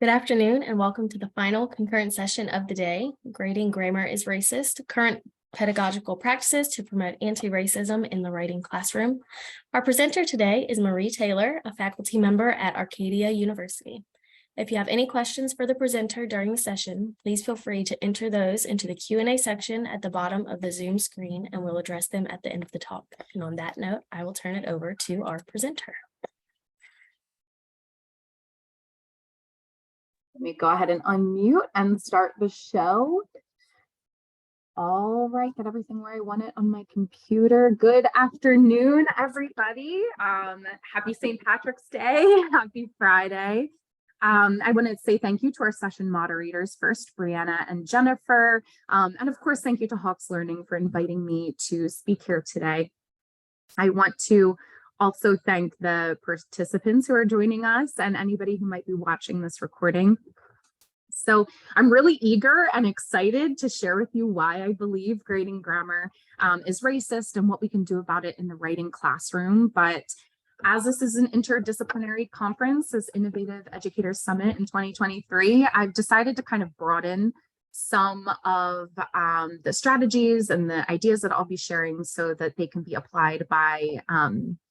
Good afternoon and welcome to the final concurrent session of the day, Grading Grammar is Racist, Current Pedagogical Practices to Promote Anti-Racism in the Writing Classroom. Our presenter today is Marie Taylor, a faculty member at Arcadia University. If you have any questions for the presenter during the session, please feel free to enter those into the Q&A section at the bottom of the Zoom screen and we'll address them at the end of the talk. And on that note, I will turn it over to our presenter. Let me go ahead and unmute and start the show. All right, got everything where I want it on my computer. Good afternoon, everybody. Happy St. Patrick's Day. Happy Friday. I want to say thank you to our session moderators first, Brianna and Jennifer. And of course, thank you to Hawks Learning for inviting me to speak here today. I want to also thank the participants who are joining us and anybody who might be watching this recording. So I'm really eager and excited to share with you why I believe grading grammar is racist and what we can do about it in the writing classroom. But as this is an interdisciplinary conference, this Innovative Educators Summit in 2023, I've decided to kind of broaden some of the strategies and the ideas that I'll be sharing so that they can be applied by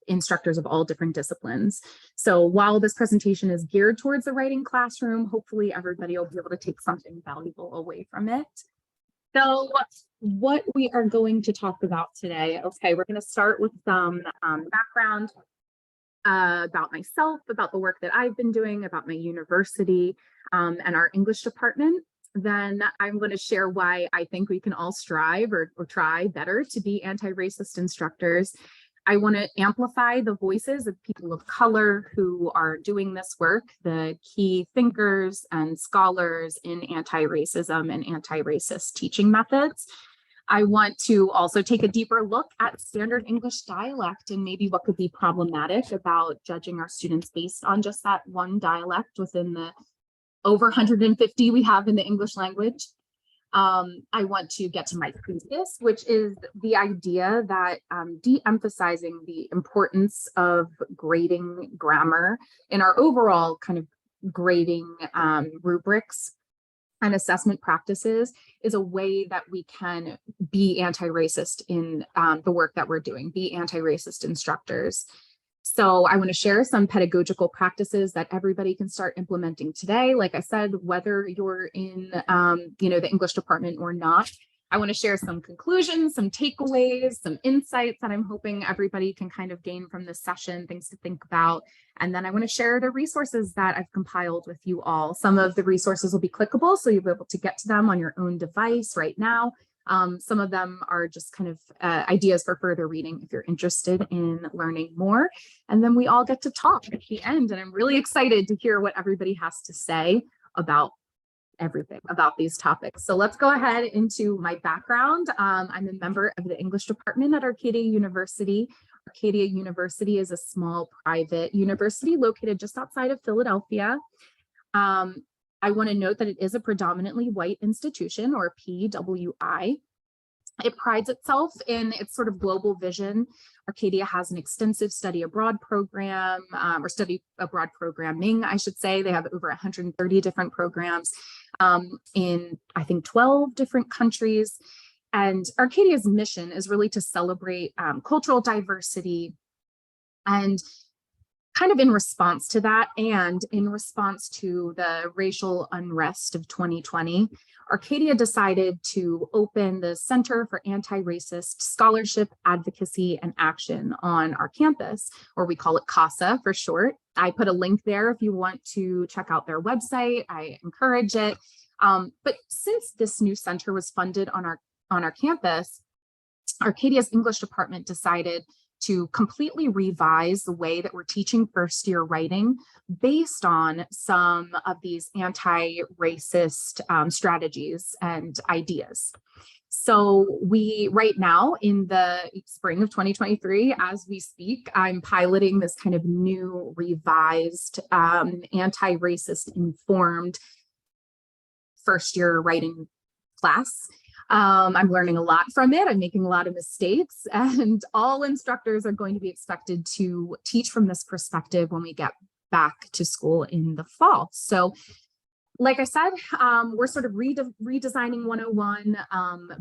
instructors of all different disciplines. So while this presentation is geared towards the writing classroom, hopefully everybody will be able to take something valuable away from it. So what we are going to talk about today, okay, we're going to start with some background about myself, about the work that I've been doing, about my university and our English department. Then I'm going to share why I think we can all strive or try better to be anti-racist instructors. I want to amplify the voices of people of color who are doing this work, the key thinkers and scholars in anti-racism and anti-racist teaching methods. I want to also take a deeper look at standard English dialect and maybe what could be problematic about judging our students based on just that one dialect within the over 150 we have in the English language. I want to get to my thesis, which is the idea that de-emphasizing the importance of grading grammar in our overall kind of grading rubrics and assessment practices is a way that we can be anti-racist in the work that we're doing, be anti-racist instructors. So I want to share some pedagogical practices that everybody can start implementing today. Like I said, whether you're in the English department or not, I want to share some conclusions, some takeaways, some insights that I'm hoping everybody can kind of gain from this session, things to think about. And then I want to share the resources that I've compiled with you all. Some of the resources will be clickable, so you'll be able to get to them on your own device right now. Some of them are just kind of ideas for further reading if you're interested in learning more. And then we all get to talk at the end. And I'm really excited to hear what everybody has to say about everything about these topics. So let's go ahead into my background. I'm a member of the English department at Arcadia University. Arcadia University is a small private university located just outside of Philadelphia. I want to note that it is a predominantly white institution, or PWI. It prides itself in its sort of global vision. Arcadia has an extensive study abroad program, or study abroad programming, I should say. They have over 130 different programs in, I think, 12 different countries. And Arcadia's mission is really to celebrate cultural diversity. And kind of in response to that, and in response to the racial unrest of 2020, Arcadia decided to open the Center for Anti-Racist Scholarship, Advocacy, and Action on our campus, or we call it CASA for short. I put a link there if you want to check out their website. I encourage it. But since this new center was funded on our campus, Arcadia's English department decided to completely revise the way that we're teaching first-year writing based on some of these anti-racist strategies and ideas. So right now in the spring of 2023, as we speak, I'm piloting this kind of new revised anti-racist informed first-year writing class. I'm learning a lot from it. I'm making a lot of mistakes, and all instructors are going to be expected to teach from this perspective when we get back to school in the fall. So like I said, we're sort of redesigning 101,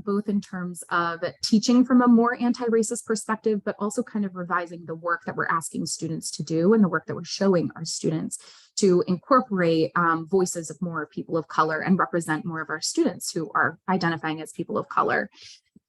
both in terms of teaching from a more anti-racist perspective, but also kind of revising the work that we're asking students to do and the work that we're showing our students to incorporate voices of more people of color and represent more of our students who are identifying as people of color.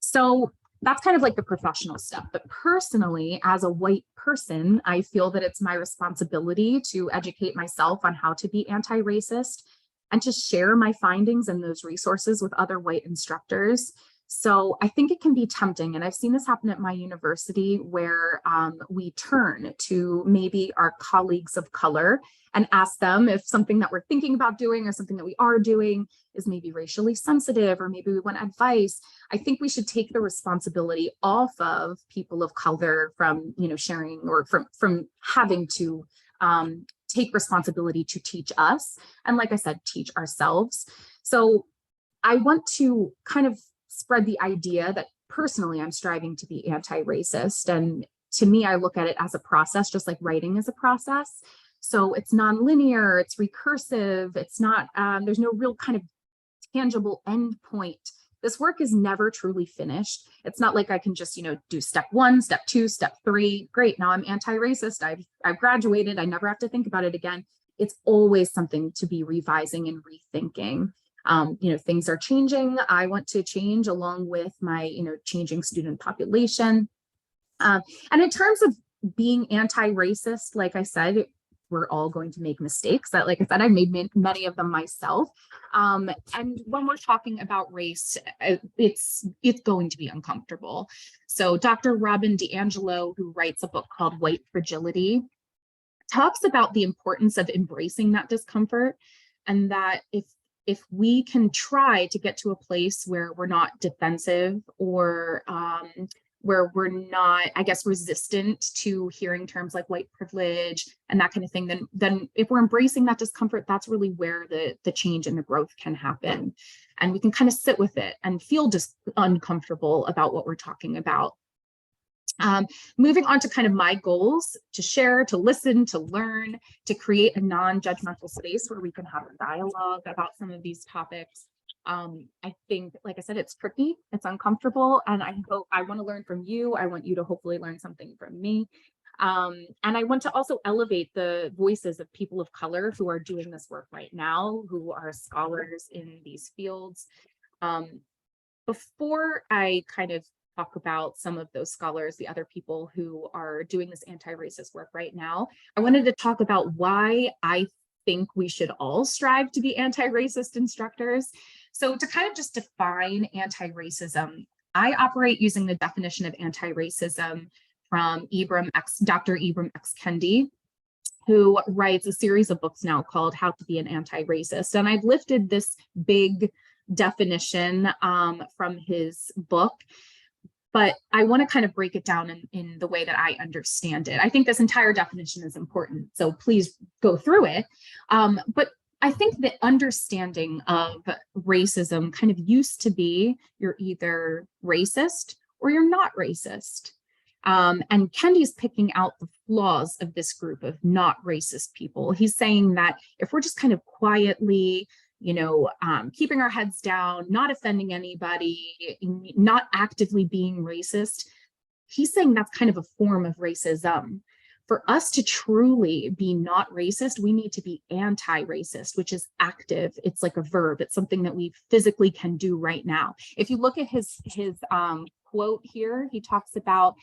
So that's kind of like the professional stuff. But personally, as a white person, I feel that it's my responsibility to educate myself on how to be anti-racist and to share my findings and those resources with other white instructors. So I think it can be tempting, and I've seen this happen at my university, where we turn to maybe our colleagues of color and ask them if something that we're thinking about doing or something that we are doing is maybe racially sensitive, or maybe we want advice. I think we should take the responsibility off of people of color from, sharing, or from having to take responsibility to teach us. And like I said, teach ourselves. So I want to kind of spread the idea that personally I'm striving to be anti-racist. And to me, I look at it as a process, just like writing is a process. So it's nonlinear, it's recursive, it's not, there's no real kind of tangible end point. This work is never truly finished. It's not like I can just, do step 1, step 2, step 3. Great, now I'm anti-racist. I've graduated. I never have to think about it again. It's always something to be revising and rethinking. Things are changing. I want to change along with my, changing student population. And in terms of being anti-racist, like I said, we're all going to make mistakes. Like I said, I've made many of them myself. And when we're talking about race, it's going to be uncomfortable. So Dr. Robin DiAngelo, who writes a book called White Fragility, talks about the importance of embracing that discomfort, and that if we can try to get to a place where we're not defensive, or where we're not, I guess, resistant to hearing terms like white privilege and that kind of thing, then if we're embracing that discomfort, that's really where the change and the growth can happen. And we can kind of sit with it and feel just uncomfortable about what we're talking about. Moving on to kind of my goals: to share, to listen, to learn, to create a non-judgmental space where we can have a dialogue about some of these topics. I think, like I said, it's tricky, it's uncomfortable, and I want to learn from you. I want you to hopefully learn something from me. And I want to also elevate the voices of people of color who are doing this work right now, who are scholars in these fields. Before I kind of talk about some of those scholars, the other people who are doing this anti-racist work right now, I wanted to talk about why I think we should all strive to be anti-racist instructors. So to kind of just define anti-racism, I operate using the definition of anti-racism from Dr. Ibram X. Kendi, who writes a series of books now called How to Be an Anti-Racist. And I've lifted this big definition from his book, but I want to kind of break it down in the way that I understand it. I think this entire definition is important, so please go through it. But I think the understanding of racism kind of used to be you're either racist or you're not racist. And Kendi's picking out the flaws of this group of not racist people. He's saying that if we're just kind of quietly, keeping our heads down, not offending anybody, not actively being racist, he's saying that's kind of a form of racism. For us to truly be not racist, we need to be anti-racist, which is active. It's like a verb. It's something that we physically can do right now. If you look at his quote here, he talks about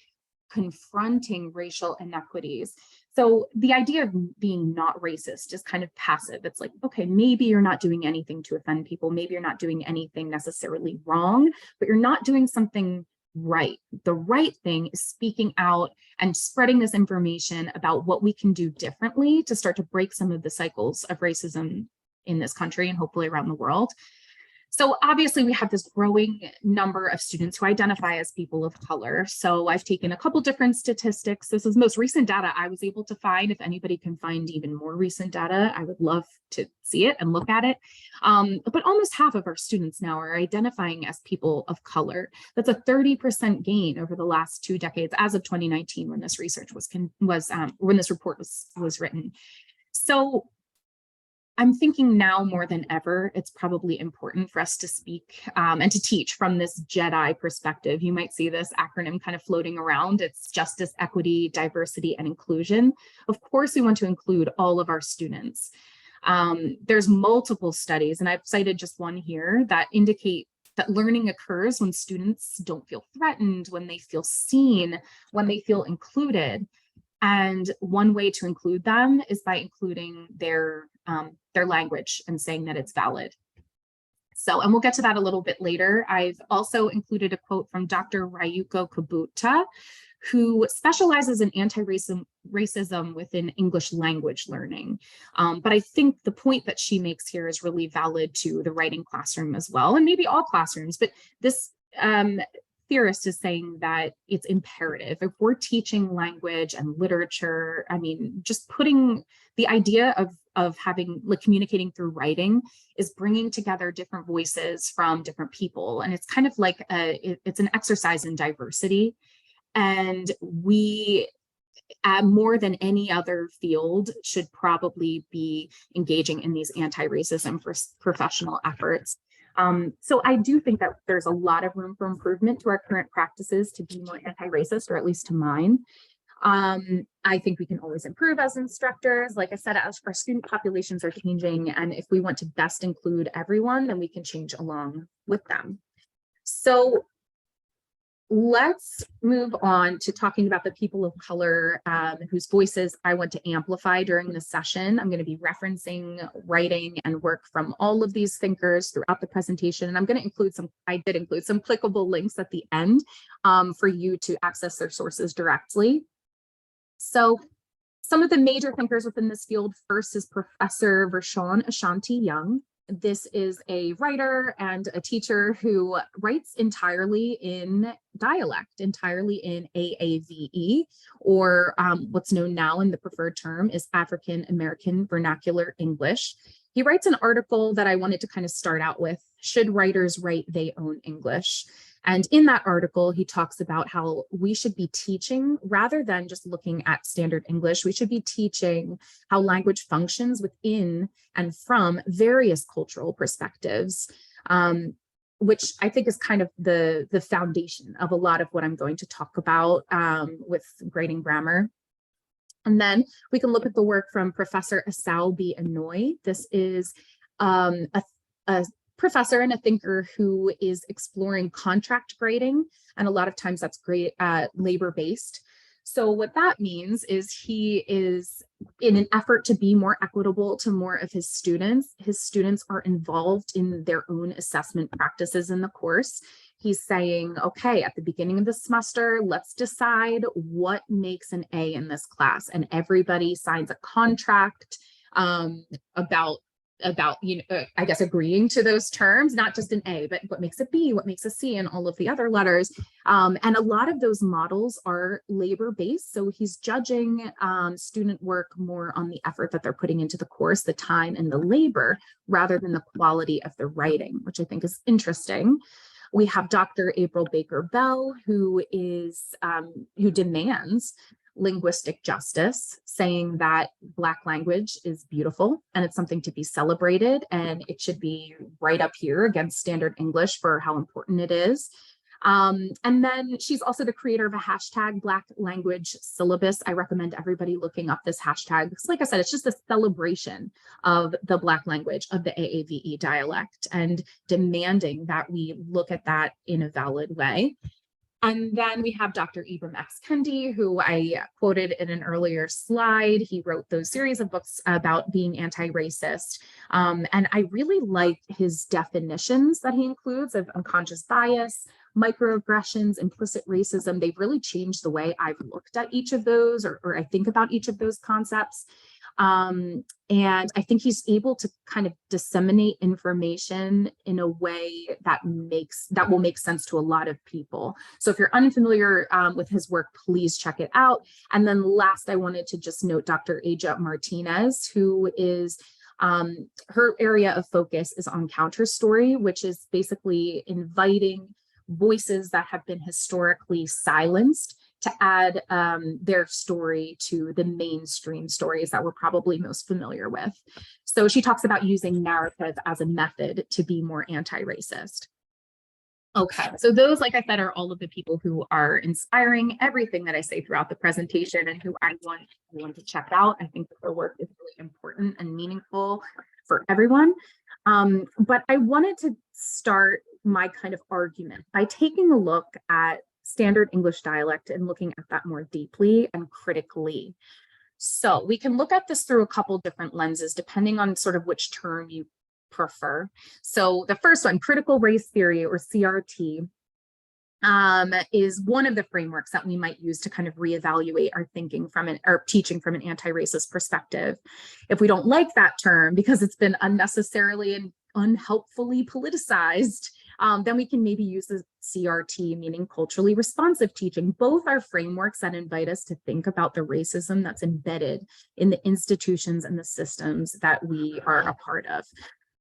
confronting racial inequities. So the idea of being not racist is kind of passive. It's like, okay, maybe you're not doing anything to offend people. Maybe you're not doing anything necessarily wrong, but you're not doing something right. The right thing is speaking out and spreading this information about what we can do differently to start to break some of the cycles of racism in this country and hopefully around the world. So obviously we have this growing number of students who identify as people of color. So I've taken a couple different statistics. This is most recent data I was able to find. If anybody can find even more recent data, I would love to see it and look at it. But almost half of our students now are identifying as people of color. That's a 30% gain over the last 2 decades, as of 2019, when this research when this report was written. So I'm thinking now more than ever, it's probably important for us to speak and to teach from this JEDI perspective. You might see this acronym kind of floating around. It's justice, equity, diversity, and inclusion. Of course, we want to include all of our students. There's multiple studies, and I've cited just one here, that indicate that learning occurs when students don't feel threatened, when they feel seen, when they feel included. And one way to include them is by including their language and saying that it's valid. So, and we'll get to that a little bit later. I've also included a quote from Dr. Ryuko Kabuta, who specializes in anti-racism within English language learning. But I think the point that she makes here is really valid to the writing classroom as well, and maybe all classrooms. But this theorist is saying that it's imperative. If we're teaching language and literature, I mean, just putting the idea of having, like, communicating through writing is bringing together different voices from different people. And it's kind of like it's an exercise in diversity. And we, more than any other field, should probably be engaging in these anti-racism professional efforts. So I do think that there's a lot of room for improvement to our current practices to be more anti-racist, or at least to mine. I think we can always improve as instructors. Like I said, as our student populations are changing, and if we want to best include everyone, then we can change along with them. So let's move on to talking about the people of color whose voices I want to amplify during this session. I'm going to be referencing writing and work from all of these thinkers throughout the presentation. And I'm going to include I did include some clickable links at the end for you to access their sources directly. So some of the major thinkers within this field, first is Professor Vershawn Ashanti Young. This is a writer and a teacher who writes entirely in dialect, entirely in AAVE, or what's known now in the preferred term is African American Vernacular English. He writes an article that I wanted to kind of start out with, Should Writers Write They Own English? And in that article, he talks about how we should be teaching, rather than just looking at standard English, we should be teaching how language functions within and from various cultural perspectives, which I think is kind of the foundation of a lot of what I'm going to talk about with grading grammar. And then we can look at the work from Professor Asao B. Inoue. This is a professor and a thinker who is exploring contract grading, and a lot of times that's labor-based. So what that means is he is, in an effort to be more equitable to more of his students are involved in their own assessment practices in the course. He's saying, okay, at the beginning of the semester, let's decide what makes an A in this class. And everybody signs a contract about I guess, agreeing to those terms, not just an A, but what makes a B, what makes a C, and all of the other letters. And a lot of those models are labor-based. So he's judging student work more on the effort that they're putting into the course, the time and the labor, rather than the quality of the writing, which I think is interesting. We have Dr. April Baker Bell, who demands linguistic justice, saying that Black language is beautiful and it's something to be celebrated, and it should be right up here against standard English for how important it is. And then she's also the creator of a hashtag, Black Language Syllabus. I recommend everybody looking up this hashtag because, like I said, it's just a celebration of the Black language, of the AAVE dialect, and demanding that we look at that in a valid way. And then we have Dr. Ibram X. Kendi, who I quoted in an earlier slide. He wrote those series of books about being anti-racist. And I really like his definitions that he includes of unconscious bias, microaggressions, implicit racism. They've really changed the way I've looked at each of those, or I think about each of those concepts. And I think he's able to kind of disseminate information in a way that will make sense to a lot of people. So if you're unfamiliar with his work, please check it out. And then last, I wanted to just note Dr. Aja Martinez, who is her area of focus is on counter story, which is basically inviting voices that have been historically silenced to add their story to the mainstream stories that we're probably most familiar with. So she talks about using narrative as a method to be more anti-racist. Okay, so those, like I said, are all of the people who are inspiring everything that I say throughout the presentation and who I want to check out. I think that their work is really important and meaningful for everyone. But I wanted to start my kind of argument by taking a look at standard English dialect and looking at that more deeply and critically. So we can look at this through a couple different lenses, depending on sort of which term you prefer. So the first one, critical race theory, or CRT, is one of the frameworks that we might use to kind of reevaluate our thinking or teaching from an anti-racist perspective. If we don't like that term because it's been unnecessarily and unhelpfully politicized, then we can maybe use the CRT, meaning culturally responsive teaching. Both are frameworks that invite us to think about the racism that's embedded in the institutions and the systems that we are a part of.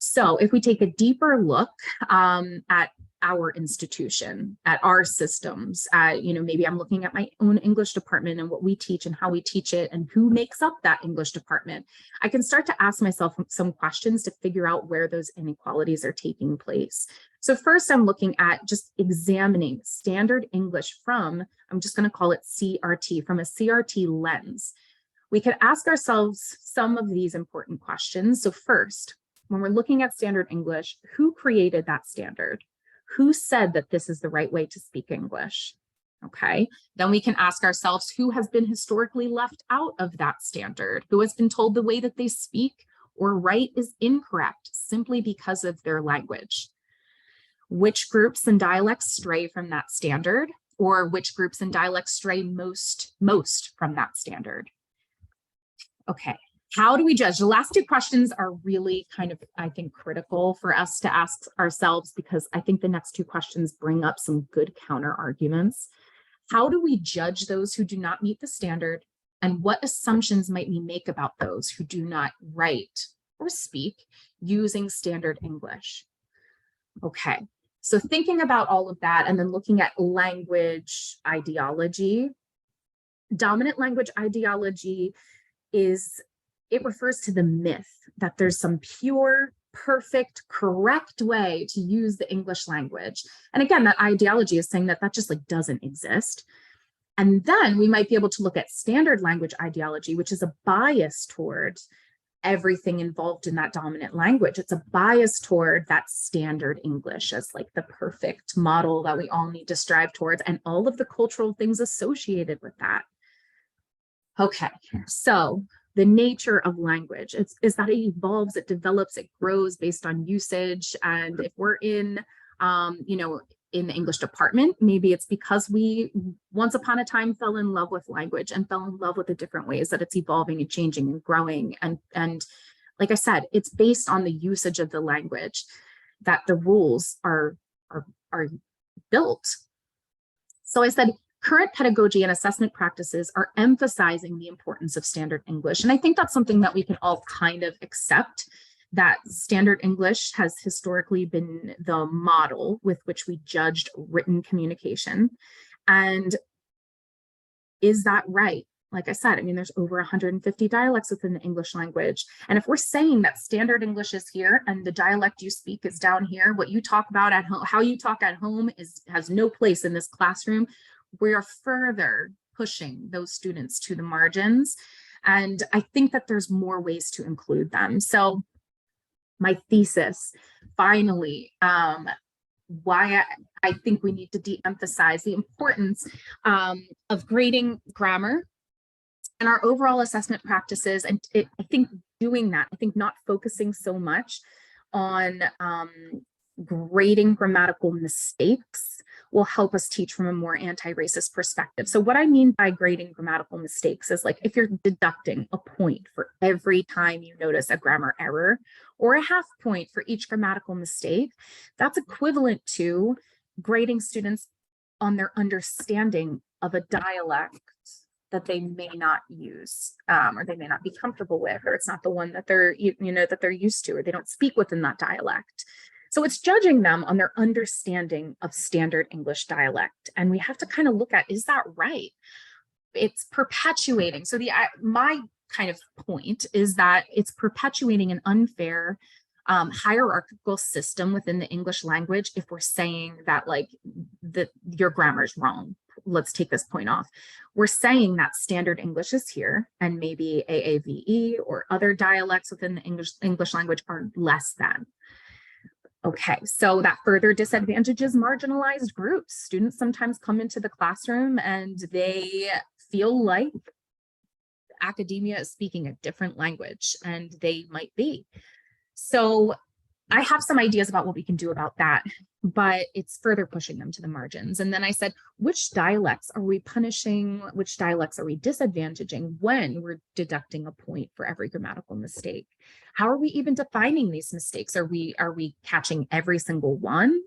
So if we take a deeper look at our institution, at our systems, maybe I'm looking at my own English department and what we teach and how we teach it and who makes up that English department, I can start to ask myself some questions to figure out where those inequalities are taking place. So first, I'm looking at just examining standard English from, I'm just going to call it CRT, from a CRT lens. We could ask ourselves some of these important questions. So first, when we're looking at standard English, who created that standard? Who said that this is the right way to speak English? Okay, then we can ask ourselves, who has been historically left out of that standard? Who has been told the way that they speak or write is incorrect simply because of their language? Which groups and dialects stray from that standard, or which groups and dialects stray most from that standard? Okay. How do we judge? The last two questions are really kind of, I think, critical for us to ask ourselves, because I think the next two questions bring up some good counter arguments. How do we judge those who do not meet the standard? And what assumptions might we make about those who do not write or speak using standard English? Okay, so thinking about all of that and then looking at language ideology. Dominant language ideology it refers to the myth that there's some pure, perfect, correct way to use the English language. And again, that ideology is saying that just like doesn't exist. And then we might be able to look at standard language ideology, which is a bias towards everything involved in that dominant language. It's a bias toward that standard English as like the perfect model that we all need to strive towards, and all of the cultural things associated with that. Okay, so the nature of language is that it evolves, it develops, it grows based on usage. And if we're in the English department, maybe it's because we once upon a time fell in love with language and fell in love with the different ways that it's evolving and changing and growing. And like I said, it's based on the usage of the language that the rules are built. So I said, current pedagogy and assessment practices are emphasizing the importance of standard English. And I think that's something that we can all kind of accept, that standard English has historically been the model with which we judged written communication. And is that right? Like I said, I mean, there's over 150 dialects within the English language. And if we're saying that standard English is here and the dialect you speak is down here, what you talk about at home, how you talk at home has no place in this classroom, we are further pushing those students to the margins. And I think that there's more ways to include them. So my thesis, finally, why I think we need to de-emphasize the importance of grading grammar and our overall assessment practices. And I think doing that, I think not focusing so much on grading grammatical mistakes will help us teach from a more anti-racist perspective. So what I mean by grading grammatical mistakes is like if you're deducting a point for every time you notice a grammar error, or a half point for each grammatical mistake, that's equivalent to grading students on their understanding of a dialect that they may not use, or they may not be comfortable with, or it's not the one that they're that they're used to, or they don't speak within that dialect. So it's judging them on their understanding of standard English dialect. And we have to kind of look at, is that right? It's perpetuating. So my kind of point is that it's perpetuating an unfair hierarchical system within the English language if we're saying that like your grammar is wrong. Let's take this point off. We're saying that standard English is here and maybe AAVE or other dialects within the English language are less than. Okay, so that further disadvantages marginalized groups. Students sometimes come into the classroom and they feel like academia is speaking a different language, and they might be. So I have some ideas about what we can do about that, but it's further pushing them to the margins. And then I said, which dialects are we punishing? Which dialects are we disadvantaging when we're deducting a point for every grammatical mistake? How are we even defining these mistakes? Are we catching every single one?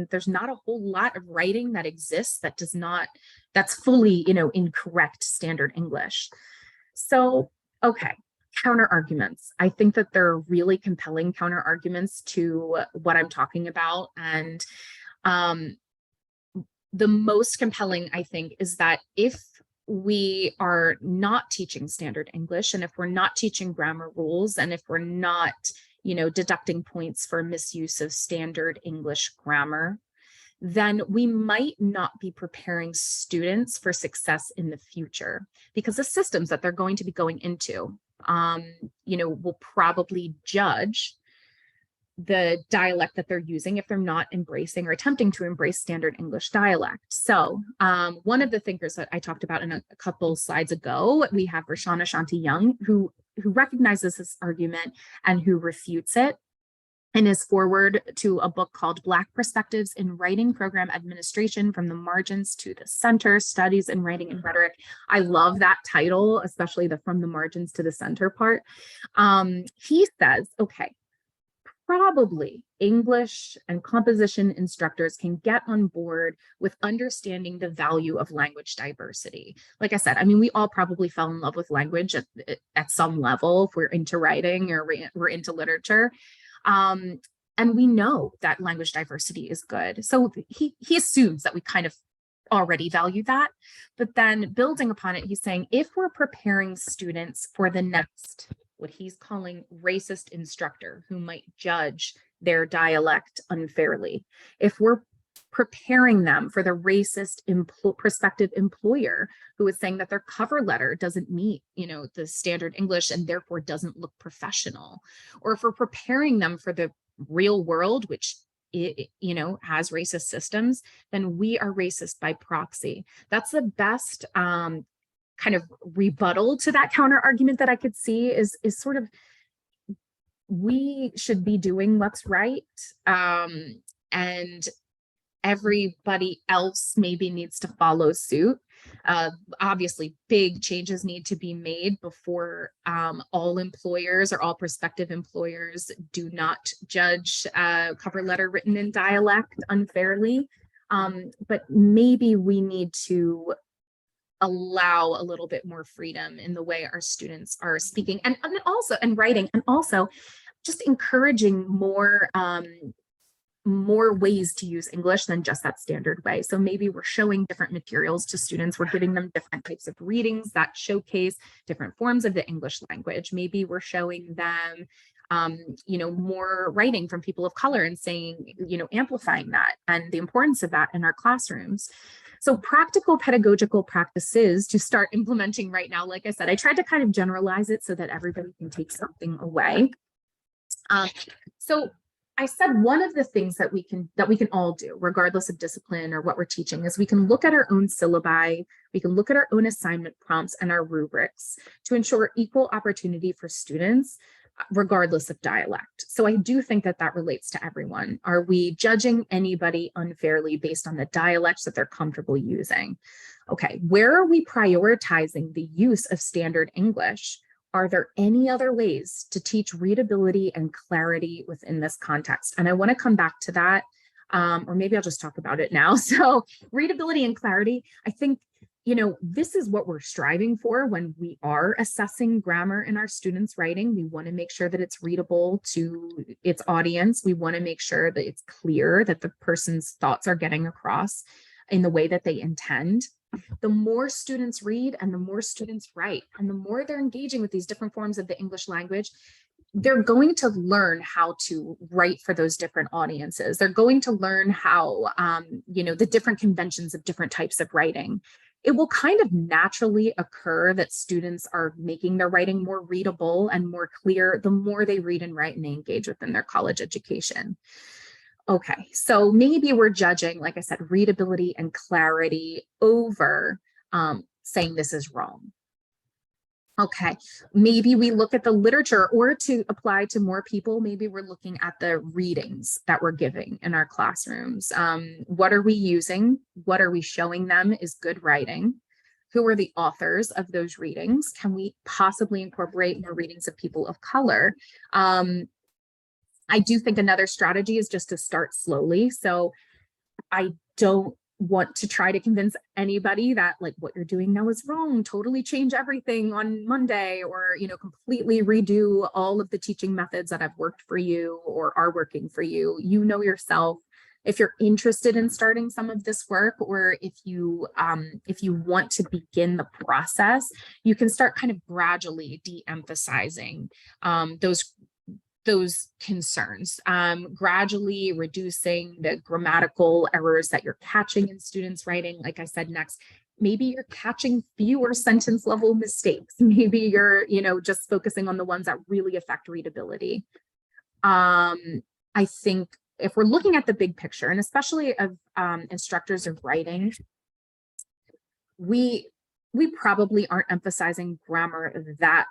There's not a whole lot of writing that exists that that's fully, incorrect standard English. So, okay. Counter arguments. I think that they're really compelling counter arguments to what I'm talking about. And the most compelling, I think, is that if we are not teaching standard English, and if we're not teaching grammar rules, and if we're not, deducting points for misuse of standard English grammar, then we might not be preparing students for success in the future, because the systems that they're going to be going into will probably judge the dialect that they're using if they're not embracing or attempting to embrace standard English dialect. So one of the thinkers that I talked about in a couple slides ago, we have Vershawn Ashanti Young, who recognizes this argument and who refutes it, and is forward to a book called Black Perspectives in Writing Program Administration from the Margins to the Center, Studies in Writing and Rhetoric. I love that title, especially the from the margins to the center part. He says, okay, probably English and composition instructors can get on board with understanding the value of language diversity. Like I said, we all probably fell in love with language at some level if we're into writing or we're into literature. And we know that language diversity is good. So he assumes that we kind of already value that. But then building upon it, he's saying, if we're preparing students for the next, what he's calling racist instructor who might judge their dialect unfairly, if we're preparing them for the racist prospective employer who is saying that their cover letter doesn't meet, the standard English and therefore doesn't look professional, or if we're preparing them for the real world, which has racist systems, then we are racist by proxy. That's the best kind of rebuttal to that counter argument that I could see is sort of, we should be doing what's right, and everybody else maybe needs to follow suit. Obviously, big changes need to be made before all employers or all prospective employers do not judge a cover letter written in dialect unfairly. But maybe we need to allow a little bit more freedom in the way our students are speaking and writing, and also just encouraging more ways to use English than just that standard way. So maybe we're showing different materials to students. We're giving them different types of readings that showcase different forms of the English language. Maybe we're showing them, more writing from people of color and saying, amplifying that and the importance of that in our classrooms. So practical pedagogical practices to start implementing right now. Like I said, I tried to kind of generalize it so that everybody can take something away. So I said one of the things that we can all do, regardless of discipline or what we're teaching, is we can look at our own syllabi, we can look at our own assignment prompts and our rubrics to ensure equal opportunity for students, regardless of dialect. So I do think that relates to everyone. Are we judging anybody unfairly based on the dialects that they're comfortable using? Okay, where are we prioritizing the use of standard English? Are there any other ways to teach readability and clarity within this context? And I want to come back to that, or maybe I'll just talk about it now. So readability and clarity, I think, this is what we're striving for when we are assessing grammar in our students' writing. We want to make sure that it's readable to its audience. We want to make sure that it's clear that the person's thoughts are getting across in the way that they intend. The more students read and the more students write, and the more they're engaging with these different forms of the English language, they're going to learn how to write for those different audiences. They're going to learn how, the different conventions of different types of writing. It will kind of naturally occur that students are making their writing more readable and more clear the more they read and write and they engage within their college education. Okay, so maybe we're judging, like I said, readability and clarity over saying this is wrong. Okay, maybe we look at the literature, or to apply to more people, maybe we're looking at the readings that we're giving in our classrooms. What are we using? What are we showing them is good writing? Who are the authors of those readings? Can we possibly incorporate more readings of people of color? I do think another strategy is just to start slowly. So I don't want to try to convince anybody that like what you're doing now is wrong, totally change everything on Monday, or completely redo all of the teaching methods that have worked for you or are working for you. You know yourself. If you're interested in starting some of this work, or if you want to begin the process, you can start kind of gradually de-emphasizing those concerns, gradually reducing the grammatical errors that you're catching in students' writing. Like I said, next, maybe you're catching fewer sentence level mistakes. Maybe you're, just focusing on the ones that really affect readability. I think if we're looking at the big picture, and especially of instructors of writing, we probably aren't emphasizing grammar that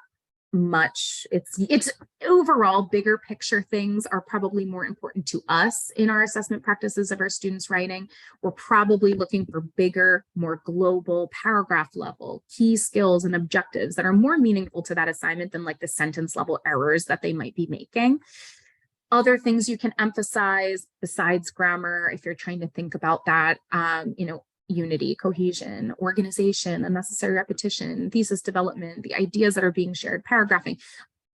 much. It's overall bigger picture things are probably more important to us in our assessment practices of our students' writing. We're probably looking for bigger, more global, paragraph level key skills and objectives that are more meaningful to that assignment than like the sentence level errors that they might be making. Other things you can emphasize besides grammar, if you're trying to think about that, unity, cohesion, organization, unnecessary repetition, thesis development, the ideas that are being shared, paragraphing,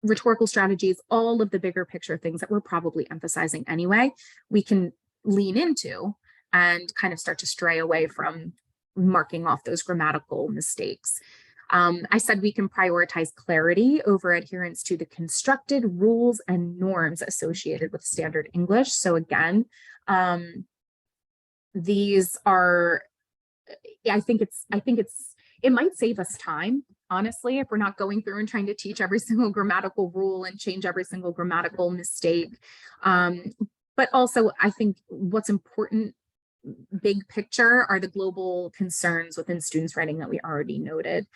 rhetorical strategies, all of the bigger picture things that we're probably emphasizing anyway, we can lean into and kind of start to stray away from marking off those grammatical mistakes. I said we can prioritize clarity over adherence to the constructed rules and norms associated with standard English. So again, these are, it might save us time, honestly, if we're not going through and trying to teach every single grammatical rule and change every single grammatical mistake. But also, I think what's important, big picture, are the global concerns within students' writing that we already noted.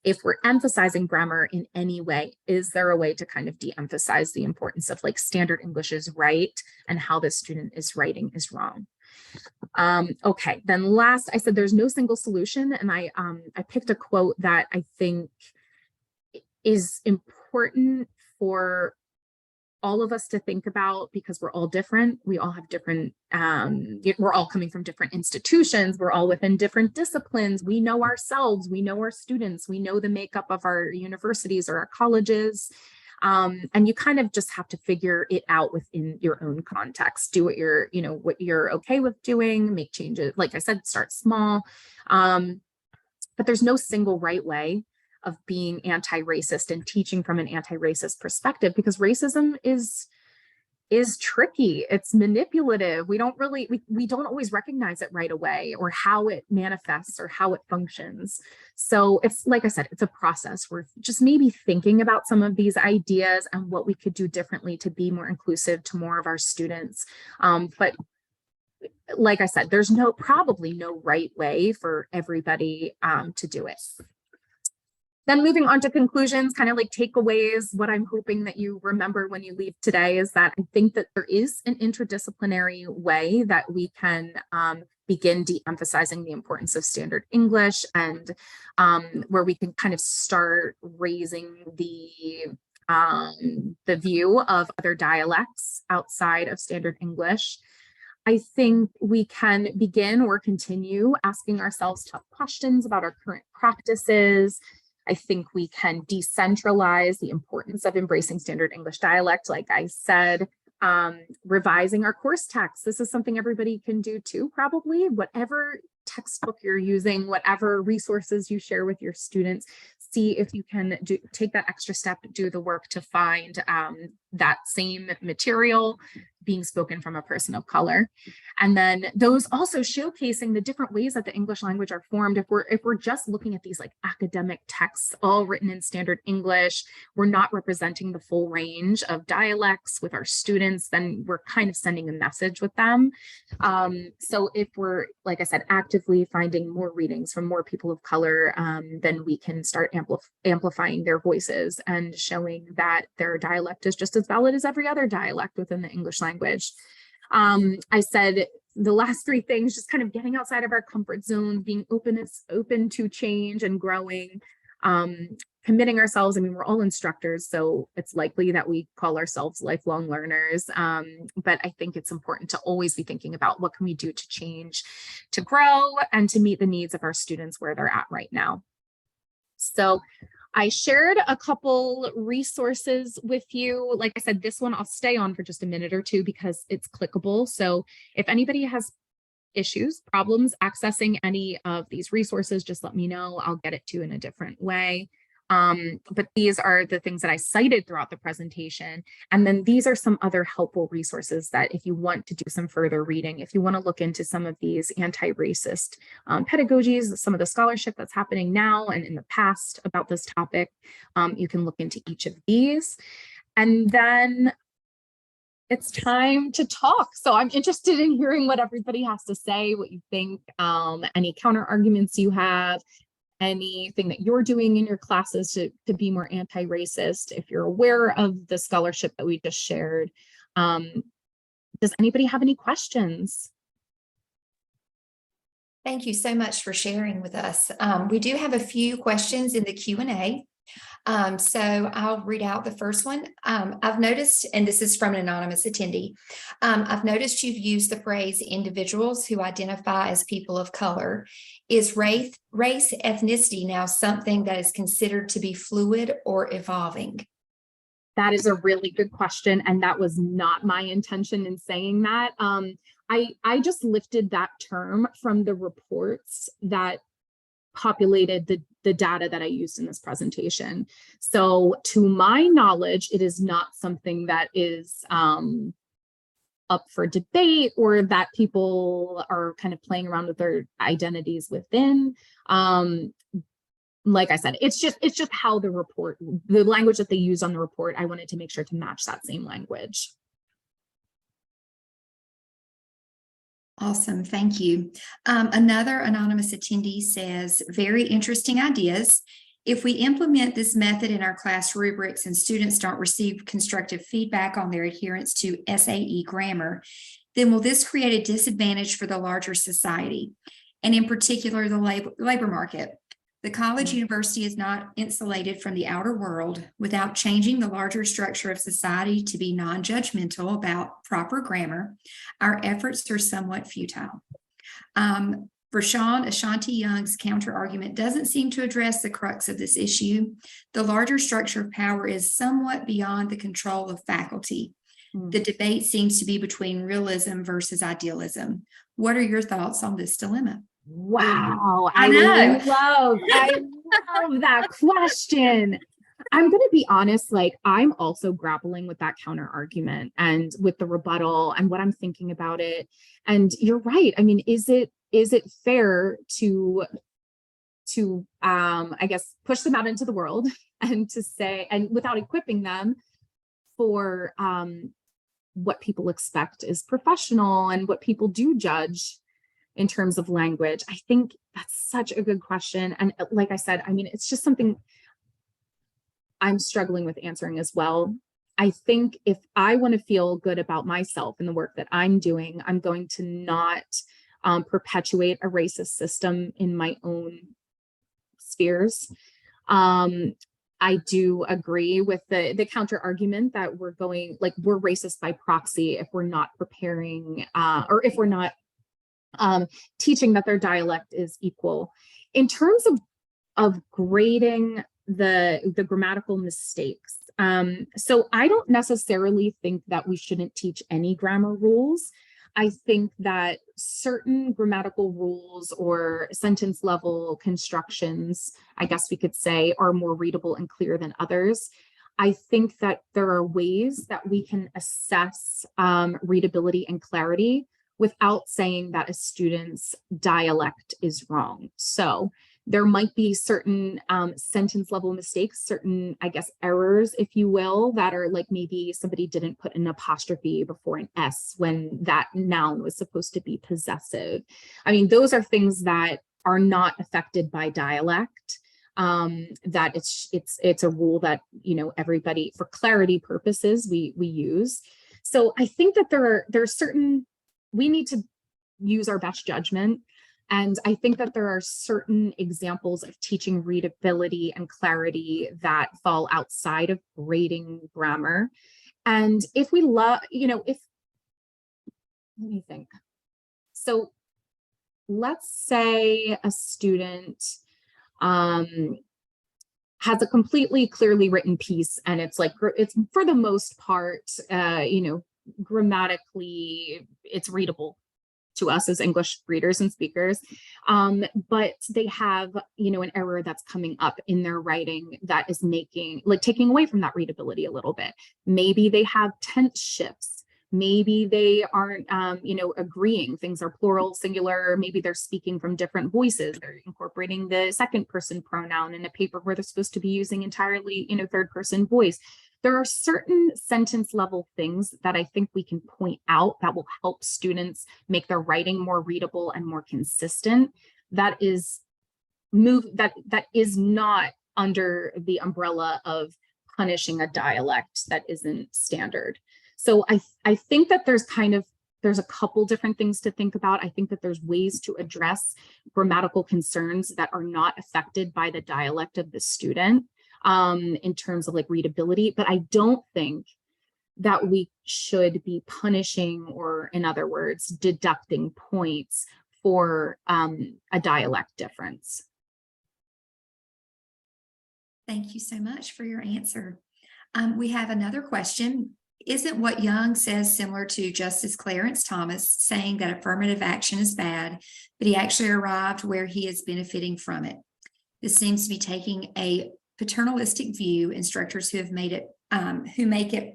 If we're emphasizing grammar in any way, is there a way to kind of de-emphasize the importance of like standard English is right and how the student is writing is wrong? Okay, then last, I said there's no single solution, and I picked a quote that I think is important for all of us to think about, because we're all different. We all have different, we're all coming from different institutions. We're all within different disciplines. We know ourselves, we know our students, we know the makeup of our universities or our colleges. And you kind of just have to figure it out within your own context. Do what you're okay with doing, make changes. Like I said, start small. But there's no single right way of being anti-racist and teaching from an anti-racist perspective, because racism is tricky. It's manipulative. We don't always recognize it right away, or how it manifests or how it functions. So it's, like I said, it's a process. We're just maybe thinking about some of these ideas and what we could do differently to be more inclusive to more of our students. But like I said, there's probably no right way for everybody to do it. Then moving on to conclusions, kind of like takeaways, what I'm hoping that you remember when you leave today is that I think that there is an interdisciplinary way that we can begin de-emphasizing the importance of standard English, and where we can kind of start raising the view of other dialects outside of standard English. I think we can begin or continue asking ourselves tough questions about our current practices. I think we can decentralize the importance of embracing standard English dialect, like I said, revising our course text. This is something everybody can do too, probably. Whatever textbook you're using, whatever resources you share with your students, see if you can take that extra step, do the work to find that same material being spoken from a person of color. And then those also showcasing the different ways that the English language are formed. If we're just looking at these like academic texts, all written in standard English, we're not representing the full range of dialects with our students, then we're kind of sending a message with them. So if we're, like I said, actively finding more readings from more people of color, then we can start amplifying their voices and showing that their dialect is just as valid as every other dialect within the English language. I said the last three things, just kind of getting outside of our comfort zone, being open to change and growing, committing ourselves. I mean, we're all instructors, so it's likely that we call ourselves lifelong learners. But I think it's important to always be thinking about what can we do to change, to grow, and to meet the needs of our students where they're at right now. So I shared a couple resources with you. Like I said, this one I'll stay on for just a minute or two because it's clickable. So if anybody has issues, problems accessing any of these resources, just let me know. I'll get it to you in a different way. But these are the things that I cited throughout the presentation. And then these are some other helpful resources that if you want to do some further reading, if you want to look into some of these anti-racist pedagogies, some of the scholarship that's happening now and in the past about this topic, you can look into each of these. And then it's time to talk. So I'm interested in hearing what everybody has to say, what you think, any counter arguments you have, anything that you're doing in your classes to be more anti-racist, if you're aware of the scholarship that we just shared. Does anybody have any questions? Thank you so much for sharing with us. We do have a few questions in the Q&A. So I'll read out the first one. I've noticed, and this is from an anonymous attendee, I've noticed you've used the phrase individuals who identify as people of color. Is race, ethnicity now something that is considered to be fluid or evolving? That is a really good question. And that was not my intention in saying that. I just lifted that term from the reports that populated the data that I used in this presentation. So to my knowledge, it is not something that is up for debate or that people are kind of playing around with their identities within. Like I said, it's just how the language that they use on the report, I wanted to make sure to match that same language. Awesome, thank you. Another anonymous attendee says, very interesting ideas. If we implement this method in our class rubrics and students don't receive constructive feedback on their adherence to SAE grammar, then will this create a disadvantage for the larger society, and in particular the labor market? The college university is not insulated from the outer world. Without changing the larger structure of society to be non-judgmental about proper grammar, our efforts are somewhat futile. Vershawn Ashanti Young's counter-argument doesn't seem to address the crux of this issue. The larger structure of power is somewhat beyond the control of faculty. The debate seems to be between realism versus idealism. What are your thoughts on this dilemma? Wow, I love that question. I'm going to be honest, like I'm also grappling with that counter argument and with the rebuttal and what I'm thinking about it. And you're right. I mean, is it fair to I guess push them out into the world and to say, and without equipping them for what people expect is professional and what people do judge in terms of language? I think that's such a good question. And like I said, I mean, it's just something I'm struggling with answering as well. I think if I want to feel good about myself and the work that I'm doing, I'm going to not perpetuate a racist system in my own spheres. I do agree with the counter argument that we're racist by proxy if we're not preparing or if we're not teaching that their dialect is equal. In terms of grading the grammatical mistakes, so I don't necessarily think that we shouldn't teach any grammar rules. I think that certain grammatical rules or sentence level constructions, I guess we could say, are more readable and clear than others. I think that there are ways that we can assess readability and clarity without saying that a student's dialect is wrong. So there might be certain sentence level mistakes, certain, I guess, errors, if you will, that are like maybe somebody didn't put an apostrophe before an S when that noun was supposed to be possessive. I mean, those are things that are not affected by dialect. That it's a rule that, you know, everybody, for clarity purposes, we use. So I think that there are certain, we need to use our best judgment. And I think that there are certain examples of teaching readability and clarity that fall outside of grading grammar. And if we love, you know, let me think. So let's say a student has a completely clearly written piece, and it's like, it's for the most part, you know, grammatically, it's readable to us as English readers and speakers, but they have, you know, an error that's coming up in their writing that is making, like, taking away from that readability a little bit. Maybe they have tense shifts. Maybe they aren't, you know, agreeing. Things are plural, singular. Maybe they're speaking from different voices. They're incorporating the second person pronoun in a paper where they're supposed to be using entirely, you know, third person voice. There are certain sentence level things that I think we can point out that will help students make their writing more readable and more consistent. That is not under the umbrella of punishing a dialect that isn't standard. So I think that there's a couple different things to think about. I think that there's ways to address grammatical concerns that are not affected by the dialect of the student in terms of like readability, but I don't think that we should be punishing, or in other words, deducting points for a dialect difference. Thank you so much for your answer. We have another question. Isn't what Young says similar to Justice Clarence Thomas saying that affirmative action is bad, but he actually arrived where he is benefiting from it? This seems to be taking a paternalistic view. Instructors who have made it,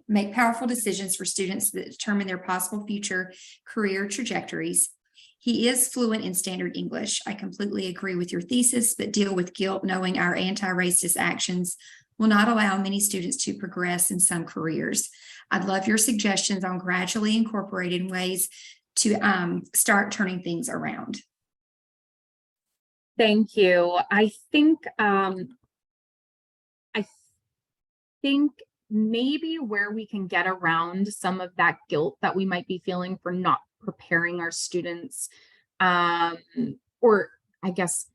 make powerful decisions for students that determine their possible future career trajectories. He is fluent in standard English. I completely agree with your thesis, but deal with guilt knowing our anti-racist actions will not allow many students to progress in some careers. I'd love your suggestions on gradually incorporating ways to start turning things around. Thank you. I think maybe where we can get around some of that guilt that we might be feeling for not preparing our students, or I guess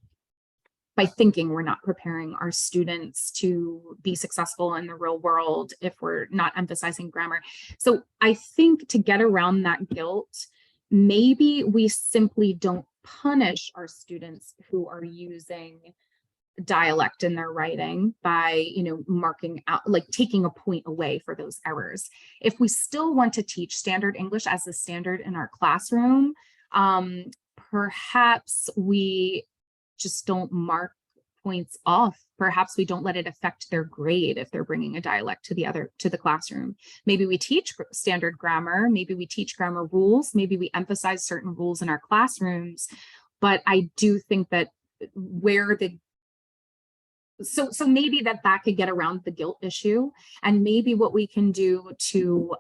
by thinking we're not preparing our students to be successful in the real world if we're not emphasizing grammar. So I think to get around that guilt, maybe we simply don't punish our students who are using dialect in their writing by, you know, marking out, like taking a point away for those errors. If we still want to teach standard English as the standard in our classroom, perhaps we just don't mark points off. Perhaps we don't let it affect their grade if they're bringing a dialect to the classroom. Maybe we teach standard grammar, maybe we teach grammar rules, maybe we emphasize certain rules in our classrooms. But I do think that so maybe that could get around the guilt issue, and maybe what we can do to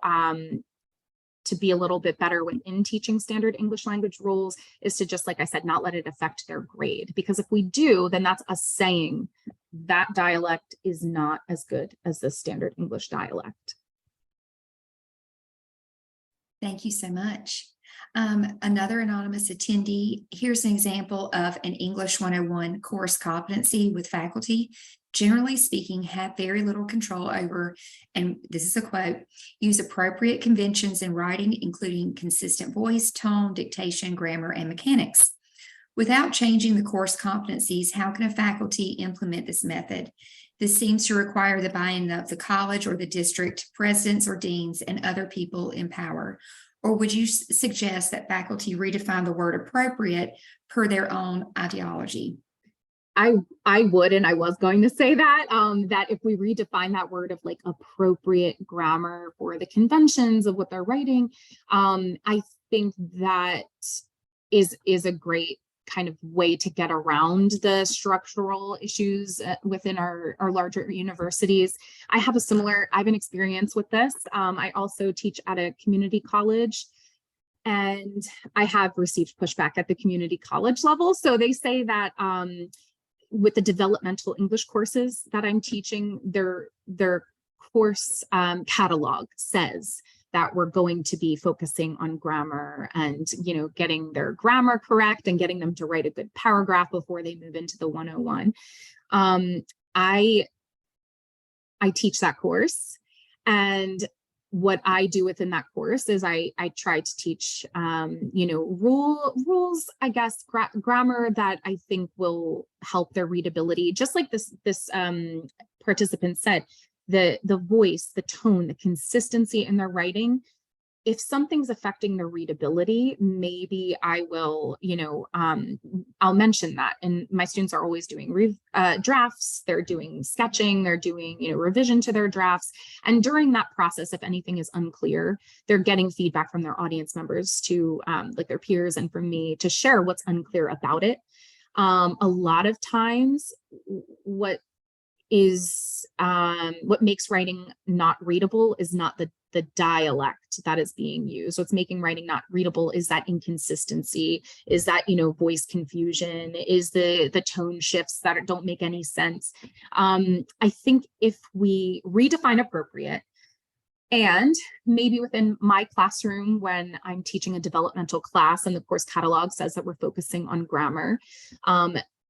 be a little bit better within teaching standard English language rules is to just, like I said, not let it affect their grade. Because if we do, then that's us saying that dialect is not as good as the standard English dialect. Thank you so much. Another anonymous attendee, here's an example of an English 101 course competency with faculty. Generally speaking, have very little control over, and this is a quote, use appropriate conventions in writing, including consistent voice, tone, dictation, grammar, and mechanics. Without changing the course competencies, how can a faculty implement this method? This seems to require the buy-in of the college or the district, presidents or deans, and other people in power. Or would you suggest that faculty redefine the word appropriate per their own ideology? I would, and I was going to say that, that if we redefine that word of like appropriate grammar for the conventions of what they're writing, I think that is a great kind of way to get around the structural issues within our larger universities. I have an experience with this. I also teach at a community college, and I have received pushback at the community college level. So they say that with the developmental English courses that I'm teaching, their course catalog says that we're going to be focusing on grammar and, getting their grammar correct and getting them to write a good paragraph before they move into the 101. I teach that course, and what I do within that course is I try to teach, rules, I guess, grammar that I think will help their readability. Just like this participant said, the voice, the tone, the consistency in their writing. If something's affecting their readability, maybe I will, I'll mention that. And my students are always doing drafts, they're doing sketching, they're doing, revision to their drafts. And during that process, if anything is unclear, they're getting feedback from their audience members to like their peers and from me to share what's unclear about it. A lot of times what makes writing not readable is not the dialect that is being used. What's making writing not readable is that inconsistency, is that, voice confusion, is the tone shifts that don't make any sense. I think if we redefine appropriate, and maybe within my classroom, when I'm teaching a developmental class and the course catalog says that we're focusing on grammar,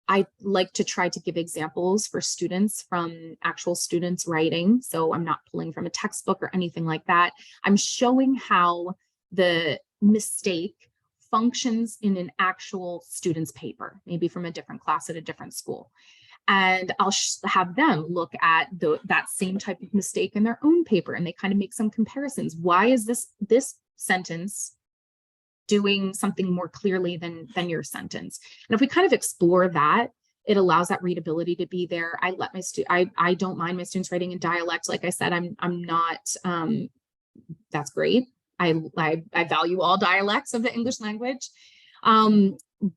I like to try to give examples for students from actual students writing. So I'm not pulling from a textbook or anything like that. I'm showing how the mistake functions in an actual student's paper, maybe from a different class at a different school. And I'll have them look at that same type of mistake in their own paper, and they kind of make some comparisons. Why is this sentence doing something more clearly than your sentence? And if we kind of explore that, it allows that readability to be there. I let my I don't mind my students writing in dialect. Like I said, I'm not, that's great. I value all dialects of the English language.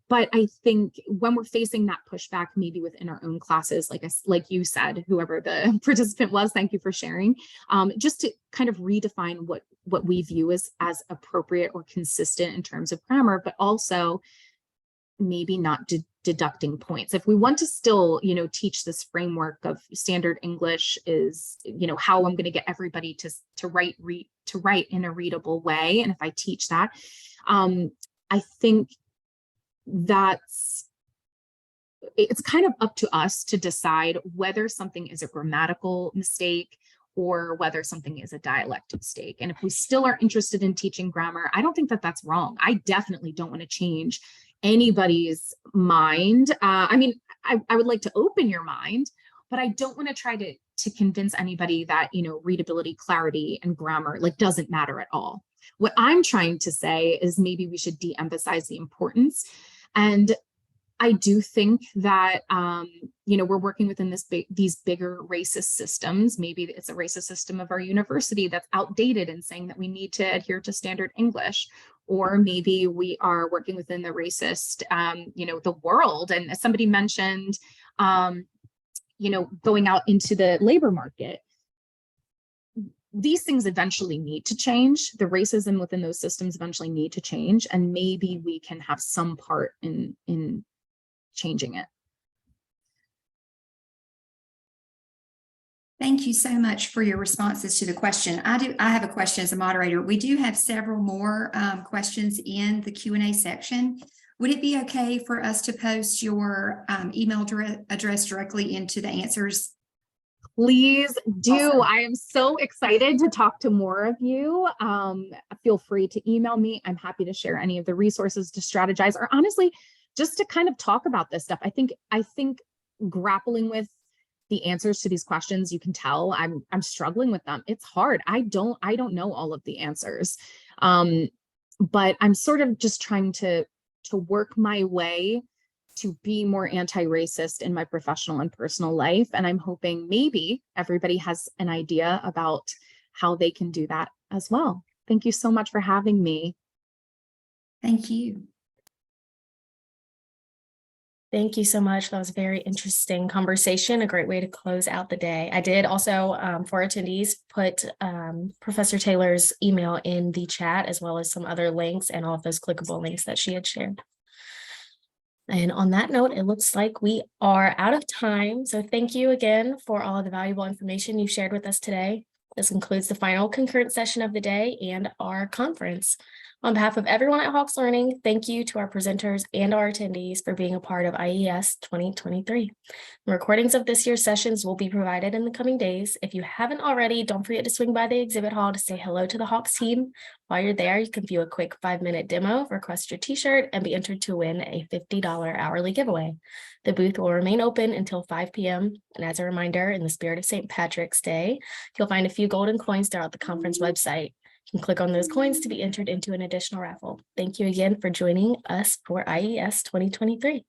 But I think when we're facing that pushback, maybe within our own classes, like you said, whoever the participant was, thank you for sharing, just to kind of redefine what we view as appropriate or consistent in terms of grammar, but also maybe not deducting points. If we want to still, teach this framework of standard English is, how I'm going to get everybody to write in a readable way. And if I teach that, I think it's kind of up to us to decide whether something is a grammatical mistake or whether something is a dialect mistake. And if we still are interested in teaching grammar, I don't think that that's wrong. I definitely don't want to change anybody's mind. I would like to open your mind, but I don't want to try to convince anybody that, readability, clarity, and grammar doesn't matter at all. What I'm trying to say is maybe we should de-emphasize the importance. And I do think that, we're working within these bigger racist systems. Maybe it's a racist system of our university that's outdated and saying that we need to adhere to standard English. Or maybe we are working within the racist, the world. And as somebody mentioned, going out into the labor market. These things eventually need to change. The racism within those systems eventually need to change, and maybe we can have some part in changing it. Thank you so much for your responses to the question. I have a question as a moderator. We do have several more questions in the Q&A section. Would it be okay for us to post your email address directly into the answers? Please do. Awesome. I am so excited to talk to more of you. Feel free to email me. I'm happy to share any of the resources to strategize, or honestly, just to kind of talk about this stuff. I think grappling with the answers to these questions, you can tell I'm struggling with them. It's hard. I don't know all of the answers. but I'm sort of just trying to work my way to be more anti-racist in my professional and personal life. And I'm hoping maybe everybody has an idea about how they can do that as well. Thank you so much for having me. Thank you. Thank you so much. That was a very interesting conversation, a great way to close out the day. I did also, for attendees, put Professor Taylor's email in the chat, as well as some other links and all of those clickable links that she had shared. And on that note, it looks like we are out of time. So thank you again for all of the valuable information you shared with us today. This concludes the final concurrent session of the day and our conference. On behalf of everyone at Hawks Learning, thank you to our presenters and our attendees for being a part of IES 2023. The recordings of this year's sessions will be provided in the coming days. If you haven't already, don't forget to swing by the exhibit hall to say hello to the Hawks team. While you're there, you can view a quick 5-minute demo, request your t-shirt, and be entered to win a $50 hourly giveaway. The booth will remain open until 5 p.m. And as a reminder, in the spirit of St. Patrick's Day, you'll find a few golden coins throughout the conference website. You can click on those coins to be entered into an additional raffle. Thank you again for joining us for IES 2023.